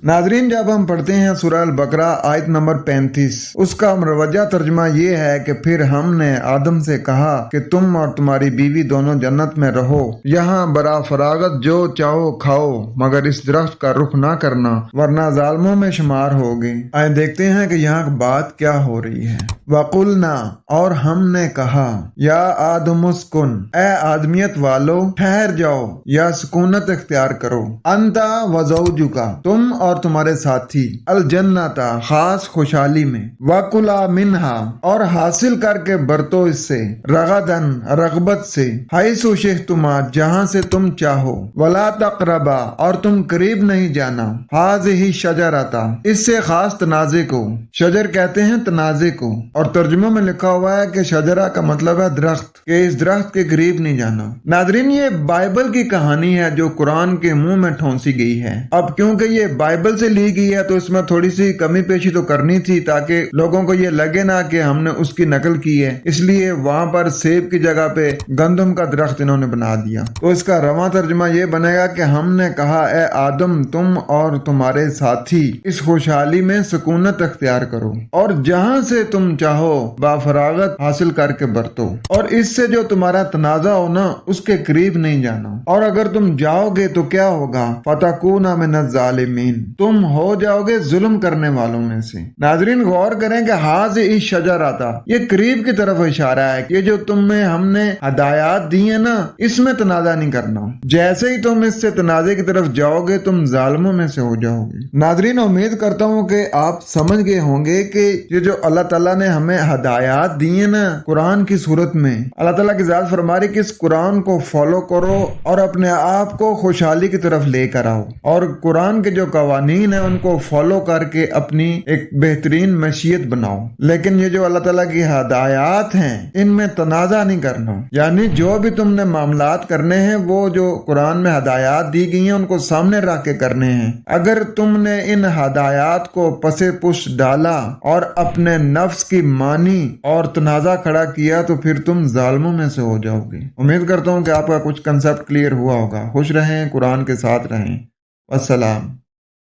नाजरीन, जब हम पढ़ते हैं सूरह अल-बकरा आयत नंबर 35, उसका मुरवजा तर्जुमा ये है कि फिर हमने आदम से कहा कि तुम और तुम्हारी बीवी दोनों जन्नत में रहो, यहाँ बरा फरागत जो चाहो खाओ, मगर इस दरख्त का रुख ना करना वरना जालिमों में शुमार होगे। आए देखते हैं कि यहाँ बात क्या हो रही है। वकुलना, और हमने कहा, या आदमुस्कुन, ए आदमियत वालो ठहर जाओ या सुकूनत इख्तियार करो, अंता वज़ौजुका, तुम और तुम्हारे साथी, अल जन्नता, खास खुशहाली में, वकुला मिन्हा, और हासिल करके बरतो इससे, रगदन, रगबत से, हाइसु शिख्तुमा, जहाँ से तुम चाहो, वला तक़रबा, और तुम करीब नहीं जाना, हाज़िही शजरता, इससे खास तनाज़े को, शजर कहते हैं तनाज़े को, और तर्जुमे में लिखा हुआ है कि शजरा का मतलब है दरख्त, कि इस दरख्त के करीब नहीं जाना। नादरीन, ये बाइबल की कहानी है जो कुरान के मुंह में ठोंसी गई है। अब क्योंकि ये बाइबल से ली गई है तो इसमें थोड़ी सी कमी पेशी तो करनी थी ताकि लोगों को ये लगे ना कि हमने उसकी नकल की है, इसलिए वहां पर सेब की जगह पे गंदम का दरख्त इन्होंने बना दिया। तो इसका रवा तर्जुमा ये बनेगा कि हमने कहा, ए आदम, तुम और तुम्हारे साथी इस खुशहाली में सुकूनत अख्तियार करो और जहां से तुम चाहो बाफरागत हासिल करके बरतो, और इससे जो तुम्हारा तनाजा हो ना उसके करीब नहीं जाना, और अगर तुम जाओगे तो क्या होगा, फतकूना मिनज़ ज़ालिमीन, तुम हो जाओगे जुल्म करने वालों में से। नाजरीन, गौर करें कि हाज इस शजर आता, ये करीब की तरफ इशारा है कि ये जो तुम्हें हमने हदायत दी है ना, इसमें तनाजा नहीं करना, जैसे ही तुम इससे तनाजे की तरफ जाओगे तुम जालिमों में से हो जाओगे। नाजरीन, उम्मीद करता हूँ कि आप समझ गए होंगे कि ये जो अल्लाह ताला ने हमें हदायत दी है ना कुरान की सूरत में, अल्लाह ताला की ज़ात फरमा रही कि इस कुरान को फॉलो करो और अपने आप को खुशहाली की तरफ लेकर आओ, और कुरान के जो कवानीन है उनको फॉलो करके अपनी एक बेहतरीन मशीयत बनाओ। लेकिन ये जो अल्लाह ताला की हदायत हैं इनमें तनाजा नहीं करना, यानी जो भी तुमने मामलात करने हैं वो जो कुरान में हदायत दी गई हैं उनको सामने रख के करने हैं। अगर तुमने इन हदायत को पसे पुश डाला और अपने नफ्स की मानी और तनाजा खड़ा किया तो फिर तुम जालिमों में से हो जाओगे। उम्मीद करता हूँ कि आपका कुछ कंसेप्ट क्लियर हुआ होगा। खुश रहें, कुरान के साथ रहें। अस्सलाम।